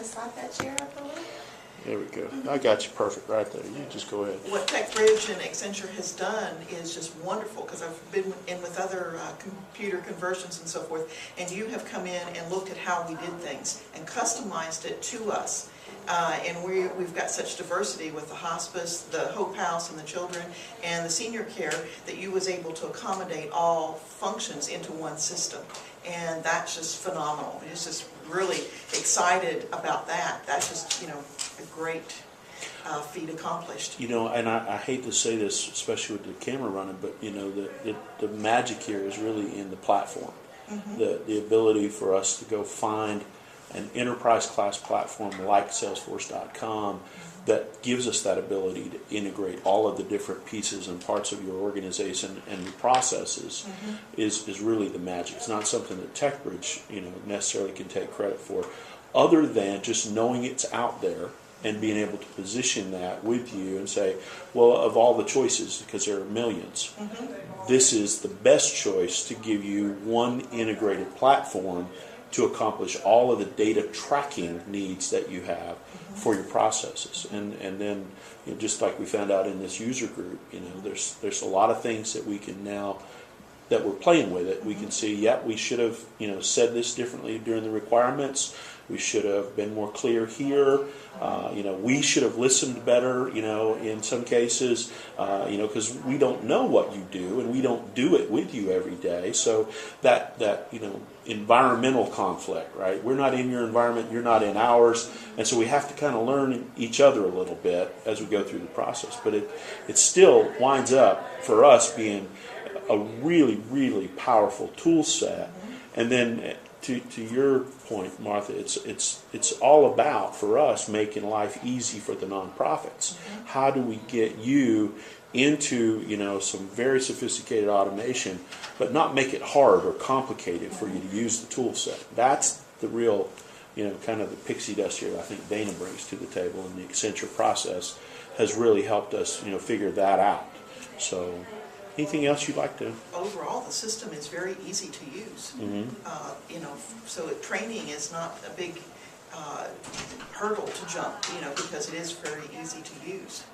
to slide that chair up a little? There we go. I got you perfect right there. You just go ahead. What TechBridge and Accenture has done is just wonderful, because I've been in with other computer conversions and so forth, and you have come in and looked at how we did things and customized it to us. And we've got such diversity with the hospice, the Hope House and the children, and the senior care, that you was able to accommodate all functions into one system. And that's just phenomenal. It's just really excited about that. That's just, a great feat accomplished. And I hate to say this, especially with the camera running, but the magic here is really in the platform. Mm-hmm. The ability for us to go find an enterprise class platform like Salesforce.com that gives us that ability to integrate all of the different pieces and parts of your organization and your processes is really the magic. It's not something that TechBridge necessarily can take credit for, other than just knowing it's out there and being able to position that with you and say, well, of all the choices, because there are millions, this is the best choice to give you one integrated platform to accomplish all of the data tracking needs that you have for your processes. And then, just like we found out in this user group, there's a lot of things that we can now, that we're playing with it, we can see, yeah, we should have, said this differently during the requirements. We should have been more clear here. We should have listened better, in some cases, because we don't know what you do and we don't do it with you every day. So that environmental conflict, right? We're not in your environment, you're not in ours. And so we have to kind of learn each other a little bit as we go through the process. But it still winds up for us being a really, really powerful tool set. And then to your point, Martha, it's all about, for us, making life easy for the nonprofits. How do we get you into some very sophisticated automation, but not make it hard or complicated for you to use the tool set? That's the real, kind of the pixie dust here I think Dana brings to the table, and the Accenture process has really helped us figure that out. So anything else you'd like to? Overall, the system is very easy to use. So training is not a big hurdle to jump, because it is very easy to use.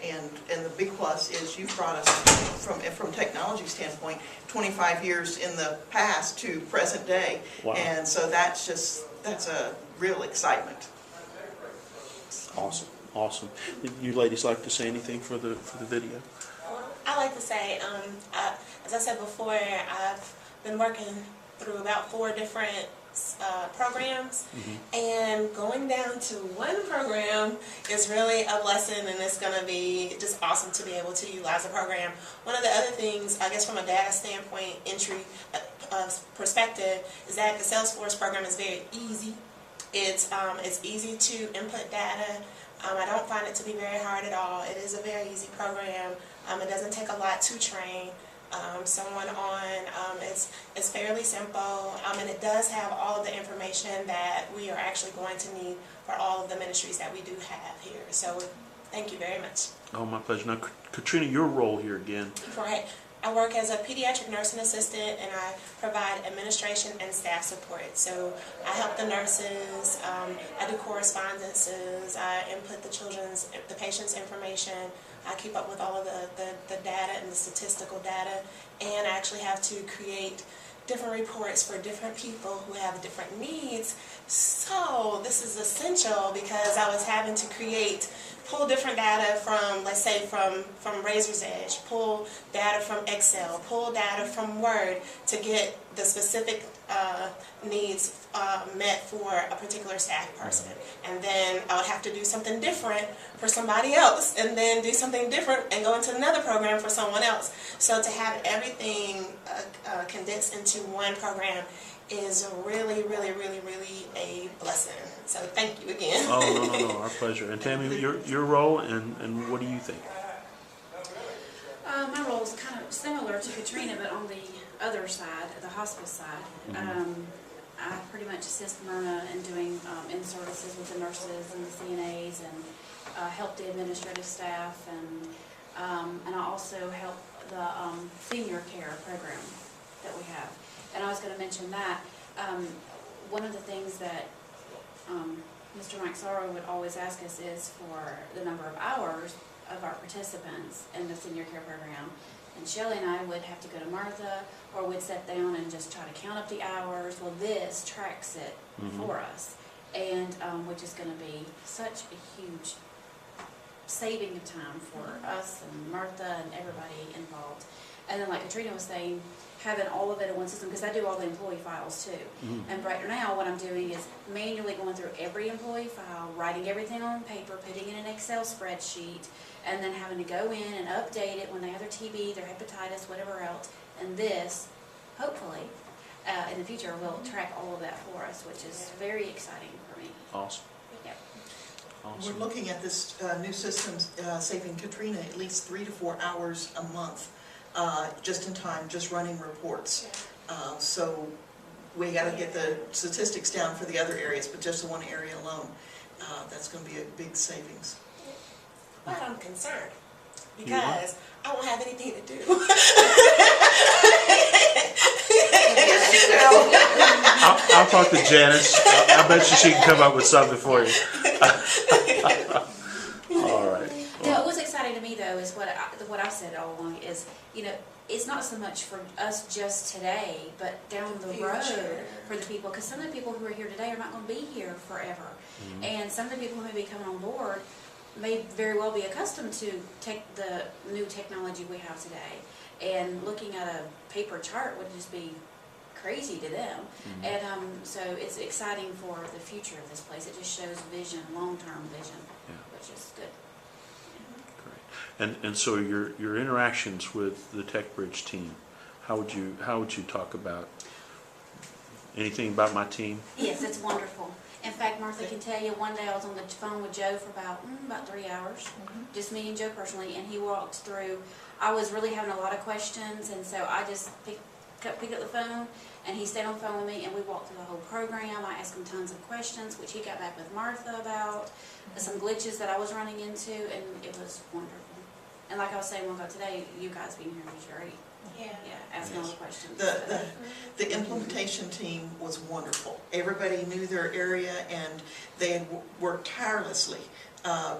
And the big plus is you've brought us from technology standpoint 25 years in the past to present day. Wow. And so that's a real excitement. Awesome. Would you ladies like to say anything for the video? I like to say, as I said before, I've been working through about 4 different programs, and going down to one program is really a blessing, and it's going to be just awesome to be able to utilize the program. One of the other things, I guess from a data standpoint, entry perspective, is that the Salesforce program is very easy. It's easy to input data. I don't find it to be very hard at all. It is a very easy program. It doesn't take a lot to train someone on. It's fairly simple, and it does have all of the information that we are actually going to need for all of the ministries that we do have here. So thank you very much. Oh, my pleasure. Now, Katrina, your role here again. Right. I work as a pediatric nursing assistant, and I provide administration and staff support. So I help the nurses, I do correspondences, I input the patient's information, I keep up with all of the data and the statistical data, and I actually have to create different reports for different people who have different needs. So this is essential because I was having to pull different data from, let's say, from Razor's Edge, pull data from Excel, pull data from Word to get the specific needs met for a particular staff person. And then I would have to do something different for somebody else, and then do something different and go into another program for someone else. So to have everything condensed into one program is really, really, really, really a blessing. So thank you again. Oh, no, our pleasure. And Tammy, your role, and what do you think? My role is kind of similar to Katrina, but on the other side, the hospice side. I pretty much assist Myrna in doing in-services with the nurses and the CNAs, and help the administrative staff, and I also help the senior care program that we have. And I was going to mention that one of the things that Mike Sorrow would always ask us is for the number of hours of our participants in the senior care program. And Shelley and I would have to go to Martha, or we'd sit down and just try to count up the hours. Well, this tracks it for us, and which is going to be such a huge saving of time for us and Martha and everybody involved. And then, like Katrina was saying, having all of it in one system, because I do all the employee files too. And right now what I'm doing is manually going through every employee file, writing everything on paper, putting in an Excel spreadsheet, and then having to go in and update it when they have their TB, their hepatitis, whatever else. And this, hopefully, in the future will track all of that for us, which is very exciting for me. Awesome. Yep. Awesome. We're looking at this new system saving Katrina at least 3 to 4 hours a month, just in time, just running reports. So we got to get the statistics down for the other areas, but just the one area alone, that's going to be a big savings. But I'm concerned because I won't have anything to do. I'll talk to Janice. I bet she can come up with something for you. All right. No, what's exciting to me though is what I've said all along is, it's not so much for us just today, but down the road for the people, because some of the people who are here today are not going to be here forever, and some of the people who may be coming on board may very well be accustomed to the new technology we have today, and looking at a paper chart would just be crazy to them. And so it's exciting for the future of this place. It just shows vision, long-term vision, which is good. Great. And so your interactions with the TechBridge team, how would you talk about anything about my team? Yes, it's wonderful. In fact, Martha can tell you, one day I was on the phone with Joe for about 3 hours, just me and Joe personally, and he walked through. I was really having a lot of questions, and so I just picked up the phone, and he stayed on the phone with me, and we walked through the whole program. I asked him tons of questions, which he got back with Martha about, some glitches that I was running into, and it was wonderful. And like I was saying today, you guys being here was great. Yeah, asking all the questions. The implementation team was wonderful. Everybody knew their area, and they had worked tirelessly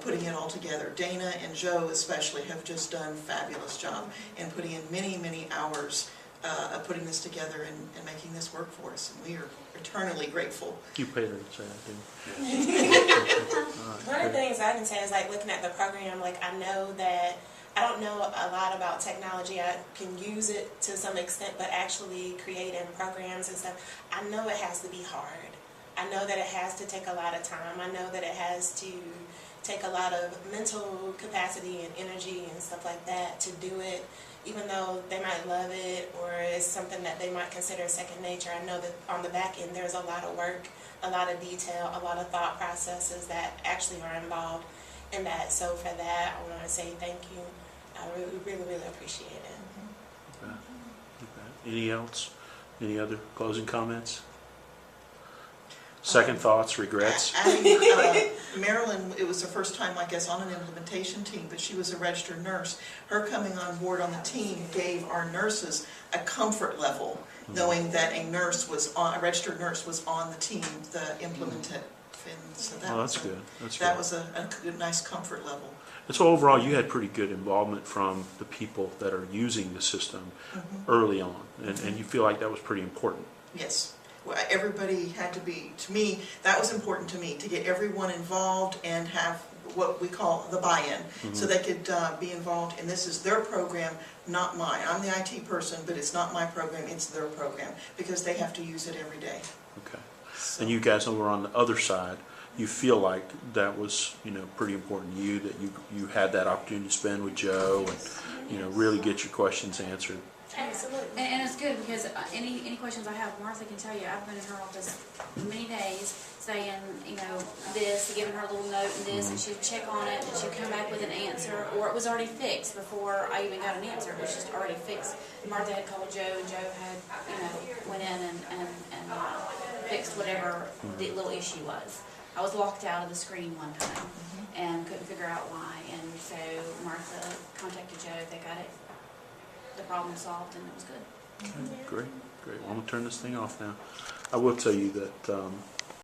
putting it all together. Dana and Joe especially have just done a fabulous job in putting in many, many hours of putting this together and making this work for us. And we are eternally grateful. You paid her to say that, didn't you? One of the things I can say is, like, looking at the program, like, I know that I don't know a lot about technology. I can use it to some extent, but actually creating programs and stuff, I know it has to be hard. I know that it has to take a lot of time. I know that it has to take a lot of mental capacity and energy and stuff like that to do it, even though they might love it or it's something that they might consider second nature. I know that on the back end there's a lot of work, a lot of detail, a lot of thought processes that actually are involved in that. So for that, I want to say thank you. I really appreciate it. Okay. Any else? Any other closing comments? Second thoughts, regrets? Marilyn, it was her first time, I guess, on an implementation team, but she was a registered nurse. Her coming on board on the team gave our nurses a comfort level, knowing that a registered nurse was on the team, the implemented. And so that's good. That was a good, nice comfort level. And so overall, you had pretty good involvement from the people that are using the system early on, and you feel like that was pretty important. Yes. Well, everybody had to be, to me, that was important to me, to get everyone involved and have what we call the buy-in, so they could be involved, and this is their program, not mine. I'm the IT person, but it's not my program, it's their program, because they have to use it every day. Okay. So. And you guys over on the other side, you feel like that was, pretty important to you, that you had that opportunity to spend with Joe and, really get your questions answered. Absolutely. And it's good because any questions I have, Martha can tell you. I've been in her office many days saying, this, giving her a little note and this, and she'd check on it and she'd come back with an answer, or it was already fixed before I even got an answer. It was just already fixed. Martha had called Joe, and Joe had, went in and fixed whatever the little issue was. I was locked out of the screen one time and couldn't figure out why, and so Martha contacted Joe. They got it, the problem solved, and it was good. Okay, great. Well, I'm going to turn this thing off now. I will tell you that